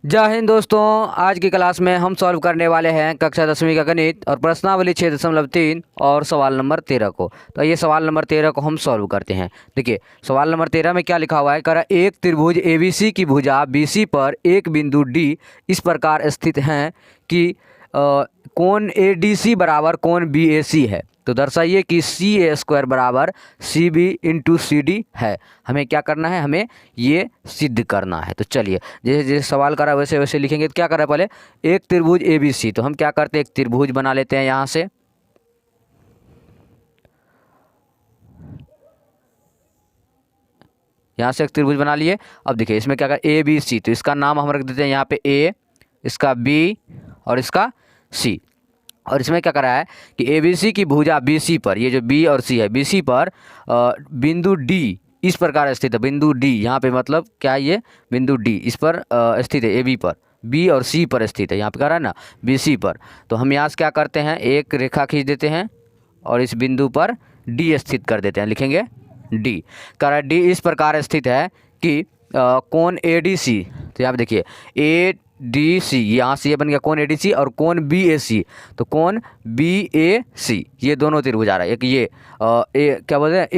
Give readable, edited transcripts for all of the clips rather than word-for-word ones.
जय हिंद दोस्तों। आज की क्लास में हम सॉल्व करने वाले हैं कक्षा 10वीं का गणित और प्रश्नावली 6.3 और सवाल नंबर 13 को। तो ये सवाल नंबर 13 को हम सॉल्व करते हैं। देखिए सवाल नंबर 13 में क्या लिखा हुआ है। कह रहा है एक त्रिभुज ABC की भुजा BC पर एक बिंदु D इस प्रकार स्थित हैं कि कोण ADC बराबर कोण BAC है। तो दर्शाइए कि CA² बराबर CB इंटू CD है। हमें क्या करना है, हमें ये सिद्ध करना है। तो चलिए जैसे जैसे सवाल करा वैसे वैसे लिखेंगे। तो क्या कर रहा है, पहले एक त्रिभुज ABC। तो हम क्या करते हैं, एक त्रिभुज बना लेते हैं यहाँ से। यहाँ से एक त्रिभुज बना लिए। अब देखिए इसमें क्या कर ABC, तो इसका नाम हम रख देते हैं यहाँ पे A, इसका B और इसका C। और इसमें क्या करा है कि ABC की भुजा BC पर, ये जो B और C है, BC पर बिंदु D इस प्रकार स्थित है। बिंदु D यहाँ पे मतलब क्या है, ये बिंदु D इस पर स्थित है, AB पर, B और C पर स्थित है। यहाँ पे कह रहा है ना BC पर। तो हम यहाँ से क्या करते हैं, एक रेखा खींच देते हैं और इस बिंदु पर D स्थित कर देते हैं। लिखेंगे D। कह रहा है D इस प्रकार स्थित है कि कोण ADC, तो यहाँ पे देखिए ADC, यहाँ से ये बन गया कोण ADC और कोण BAC। तो कोण BAC ये दोनों त्रिभुज आ रहा है। एक ये क्या बोलते हैं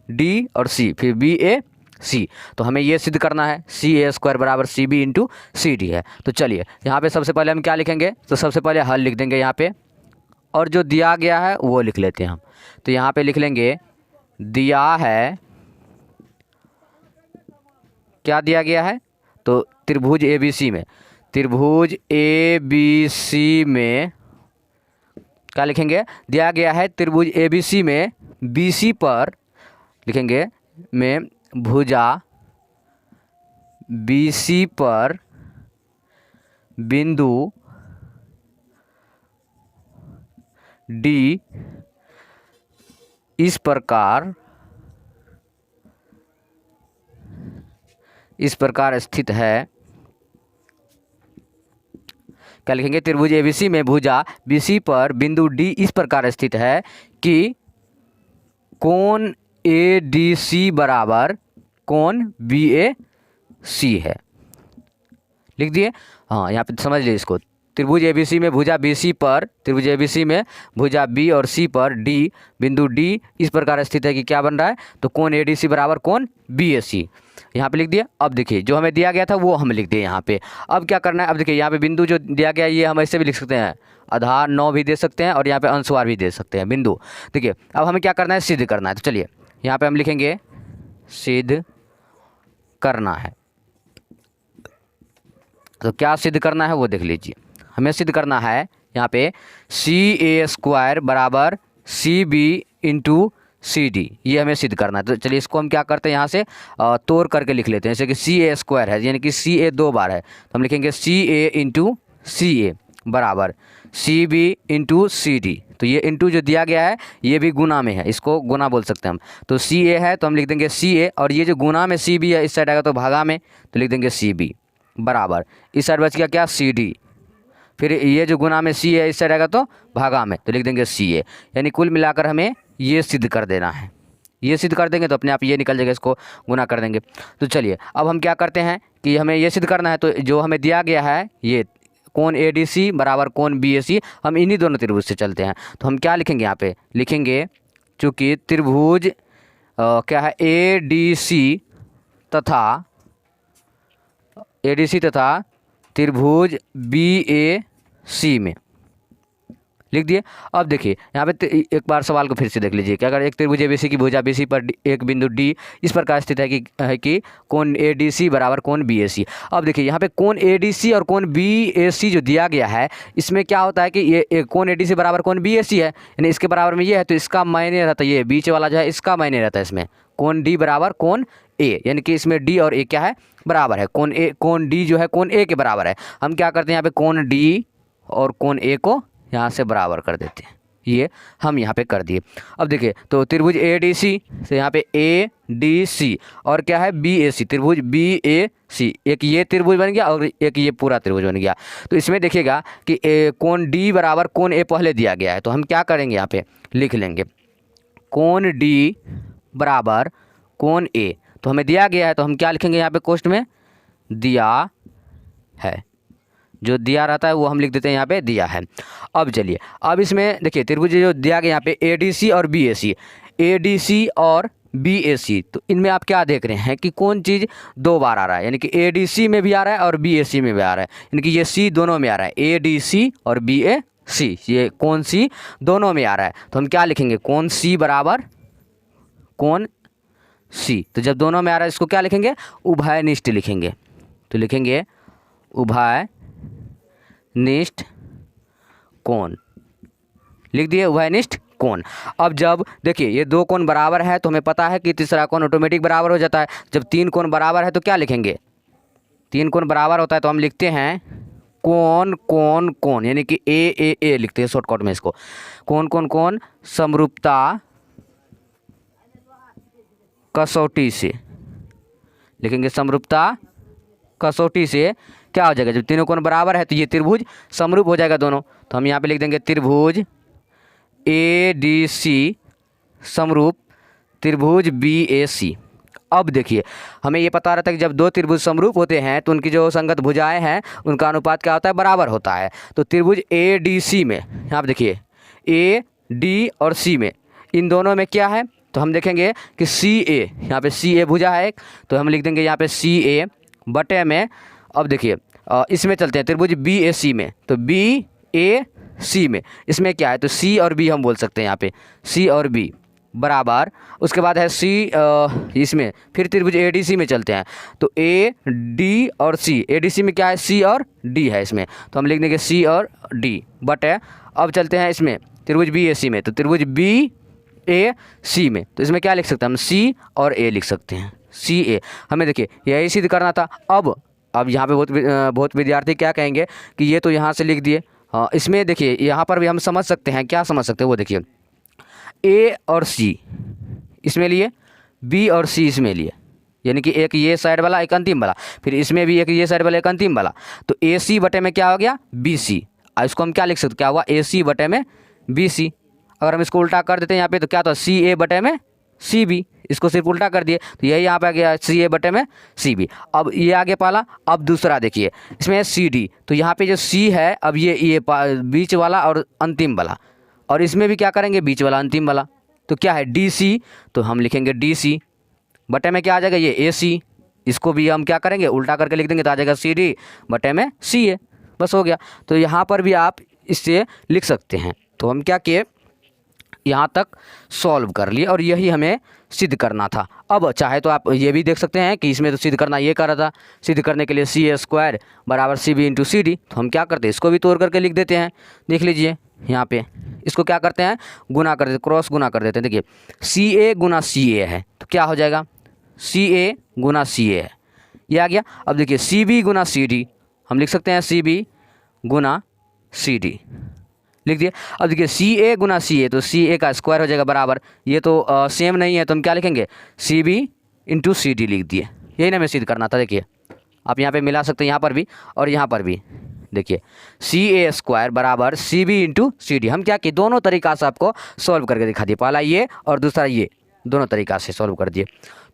AD और C, फिर BAC। तो हमें ये सिद्ध करना है CA² बराबर CB इंटू CD है। तो चलिए यहाँ पे सबसे पहले हम क्या लिखेंगे, तो सबसे पहले हल लिख देंगे यहाँ पे, और जो दिया गया है वो लिख लेते हैं हम। तो यहाँ पे लिख लेंगे दिया है, क्या दिया गया है, तो त्रिभुज ABC में, त्रिभुज ABC में क्या लिखेंगे, दिया गया है त्रिभुज ABC में BC पर, लिखेंगे में भुजा BC पर बिंदु D इस प्रकार स्थित है। क्या लिखेंगे, त्रिभुज ABC में भुजा BC पर बिंदु D इस प्रकार स्थित है कि कोण ADC बराबर कोण BAC है। लिख दिए। हाँ यहाँ पे समझ लीजिए इसको। त्रिभुज ABC में भुजा BC पर, त्रिभुज ABC में भुजा B और C पर D बिंदु D इस प्रकार स्थित है कि क्या बन रहा है, तो कोण ADC बराबर कोण BAC। यहाँ पे लिख दिया। अब देखिए जो हमें दिया गया था वो हम लिख दिए यहाँ पे। अब क्या करना है, अब देखिए यहाँ पे बिंदु जो दिया गया ये हम ऐसे भी लिख सकते हैं, आधार 9 भी दे सकते हैं और यहाँ पे अनुस्वार भी दे सकते हैं बिंदु। देखिए अब हमें क्या करना है, सिद्ध करना है। तो चलिए यहाँ पे हम लिखेंगे सिद्ध करना है। तो क्या सिद्ध करना है वो देख लीजिए। हमें सिद्ध करना है यहाँ पे CA² बराबर CB इंटू CD, ये हमें सिद्ध करना है। तो चलिए इसको हम क्या करते हैं, यहाँ से तोड़ करके लिख लेते हैं। जैसे कि CA² है यानी कि CA 2 बार है, तो हम लिखेंगे CA इंटू CA बराबर CB इंटू CD। तो ये इंटू जो दिया गया है ये भी गुना में है, इसको गुना बोल सकते हैं हम। तो CA है तो हम लिख देंगे CA, और ये जो गुना में CB है इस साइड आएगा तो भागा में, तो लिख देंगे CB बराबर, इस साइड बच गया क्या CD, फिर ये जो गुना में C है इस साइड आएगा तो भागा में, तो लिख देंगे CA। यानी कुल मिलाकर हमें ये सिद्ध कर देना है। ये सिद्ध कर देंगे तो अपने आप ये निकल जाएगा, इसको गुना कर देंगे। तो चलिए अब हम क्या करते हैं कि हमें ये सिद्ध करना है। तो जो हमें दिया गया है ये कोण ADC बराबर कोण BAC, हम इन्हीं दोनों त्रिभुज से चलते हैं। तो हम क्या लिखेंगे, यहाँ पे लिखेंगे चूँकि त्रिभुज क्या है ADC तथा त्रिभुज BAC में लिख दिए। अब देखिए यहाँ पे एक बार सवाल को फिर से देख लीजिए। क्या अगर एक त्रिभुज ABC की भुजा BC पर एक बिंदु D इस प्रकार स्थित है कि कोण ADC बराबर कोण BAC। अब देखिए यहाँ पे कोण ADC और कोण BAC जो दिया गया है इसमें क्या होता है कि ये कोण ADC बराबर कोण BAC है, यानी इसके बराबर में ये है, तो इसका मायने रहता है ये बीच वाला जो है इसका मायने रहता है इसमें कोण D बराबर कोण A, यानी कि इसमें D और A क्या है, बराबर है। कोण D जो है कोण A के बराबर है। हम क्या करते हैं यहाँ पे कोण D और कोण A को यहाँ से बराबर कर देते हैं, ये हम यहाँ पे कर दिए। अब देखिए तो त्रिभुज ADC से यहाँ पे ADC और क्या है BAC, त्रिभुज BAC, एक ये त्रिभुज बन गया और एक ये पूरा त्रिभुज बन गया। तो इसमें देखिएगा कि कोण D बराबर कोण A पहले दिया गया है, तो हम क्या करेंगे यहाँ पे लिख लेंगे कोण D बराबर कोण A। तो हमें दिया गया है तो हम क्या लिखेंगे यहाँ पे कोष्ठ में, दिया है, जो दिया रहता है वो हम लिख देते हैं यहाँ पे दिया है। अब चलिए, अब इसमें देखिए त्रिभुज जो दिया गया यहाँ पे ADC और BAC, ADC और BAC, तो इनमें आप क्या देख रहे हैं कि कौन चीज़ दो बार आ रहा है, यानी कि ADC में भी आ रहा है और BAC में भी आ रहा है, यानी कि ये C दोनों में आ रहा है, ADC और BAC, ये कौन C दोनों में आ रहा है। तो हम क्या लिखेंगे, कौन C बराबर कौन C, तो जब दोनों में आ रहा है इसको क्या लिखेंगे, उभयनिष्ठ लिखेंगे। तो लिखेंगे उभयनिष्ठ कोण, लिख दिए उभयनिष्ठ कोण। अब जब देखिए ये दो कोण बराबर है तो हमें पता है कि तीसरा कोण ऑटोमेटिक बराबर हो जाता है। जब तीन कोण बराबर है तो क्या लिखेंगे, तीन कोण बराबर होता है तो हम लिखते हैं कोण कोण कोण, यानी कि ए लिखते हैं शॉर्टकट में इसको, कोण कोण कोण समरूपता कसौटी से, लिखेंगे समरूपता कसौटी से क्या हो जाएगा, जब तीनों कोण बराबर है तो ये त्रिभुज समरूप हो जाएगा दोनों। तो हम यहाँ पे लिख देंगे त्रिभुज ADC समरूप त्रिभुज BAC। अब देखिए हमें ये पता रहता है कि जब दो त्रिभुज समरूप होते हैं तो उनकी जो संगत भुजाएं हैं उनका अनुपात क्या होता है, बराबर होता है। तो त्रिभुज ADC में यहाँ पे देखिए AD और C में, इन दोनों में क्या है, तो हम देखेंगे कि CA, यहाँ पे CA भुजा है एक, तो हम लिख देंगे यहाँ पे CA बटे में। अब देखिए इसमें चलते हैं त्रिभुज BAC में, तो BAC में इसमें क्या है, तो C और B हम बोल सकते हैं यहाँ पे, C और B बराबर, उसके बाद है C इसमें फिर त्रिभुज ADC में चलते हैं, तो AD और C, ADC में क्या है, C और D है इसमें, तो हम लिख देंगे C और D बटे। अब चलते हैं इसमें त्रिभुज BAC में, तो त्रिभुज BAC में, तो इसमें क्या लिख सकते हैं हम, C और A लिख सकते हैं, CA। हमें देखिए यही सिद्ध करना था। अब यहाँ पे बहुत विद्यार्थी क्या कहेंगे कि ये तो यहाँ से लिख दिए, हाँ इसमें देखिए यहाँ पर भी हम समझ सकते हैं, क्या समझ सकते हैं वो देखिए, A और C इसमें लिए, B और C इसमें लिए, यानी कि एक ये साइड वाला एक अंतिम वाला, फिर इसमें भी एक ये साइड वाला एक अंतिम वाला, तो AC बटे में क्या हो गया, BC। इसको हम क्या लिख सकते, क्या हुआ, AC बटे में BC। अगर हम इसको उल्टा कर देते हैं यहाँ पे तो क्या था, CA बटे में CB, इसको सिर्फ उल्टा कर दिए तो यही यहाँ पे आ गया CA बटे में CB। अब ये आगे पाला। अब दूसरा देखिए इसमें है CD, तो यहाँ पे जो C है, अब ये बीच वाला और अंतिम वाला, और इसमें भी क्या करेंगे, बीच वाला अंतिम वाला, तो क्या है DC, तो हम लिखेंगे DC बटे में क्या आ जाएगा, ये AC, इसको भी हम क्या करेंगे, उल्टा करके लिख देंगे तो आ जाएगा CD बटे में CA, बस हो गया। तो यहाँ पर भी आप इससे लिख सकते हैं। तो हम क्या किए, यहाँ तक सॉल्व कर लिए और यही हमें सिद्ध करना था। अब चाहे तो आप ये भी देख सकते हैं कि इसमें तो सिद्ध करना ये कर रहा था, सिद्ध करने के लिए CA² बराबर CB इंटू CD, तो हम क्या करते हैं, इसको भी तोड़ करके लिख देते हैं। देख लीजिए यहाँ पे इसको क्या करते हैं, गुना कर देते, क्रॉस गुना कर देते हैं। देखिए CA गुना CA है तो क्या हो जाएगा, CA गुना CA है, ये आ गया। अब देखिए CB गुना CD, हम लिख सकते हैं CB गुना CD, लिख दिए। अब देखिए CA गुना CA, तो CA का स्क्वायर हो जाएगा बराबर, ये तो सेम नहीं है तो हम क्या लिखेंगे, CB इंटू CD लिख दिए। यही ना हमें सिद्ध करना था। देखिए आप यहाँ पे मिला सकते हैं, यहाँ पर भी और यहाँ पर भी। देखिए CA² बराबर CB इंटू CD, हम क्या किए, दोनों तरीका से आपको सॉल्व करके दिखा दिए, पहला ये और दूसरा ये, दोनों तरीका से सॉल्व कर दिए।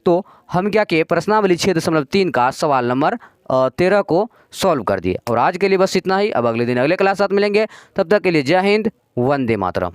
तो हम क्या किए, प्रश्नावली 6.3 का सवाल नंबर 13 को सॉल्व कर दिए। और आज के लिए बस इतना ही। अब अगले दिन अगले क्लास साथ मिलेंगे, तब तक के लिए जय हिंद, वंदे मातरम।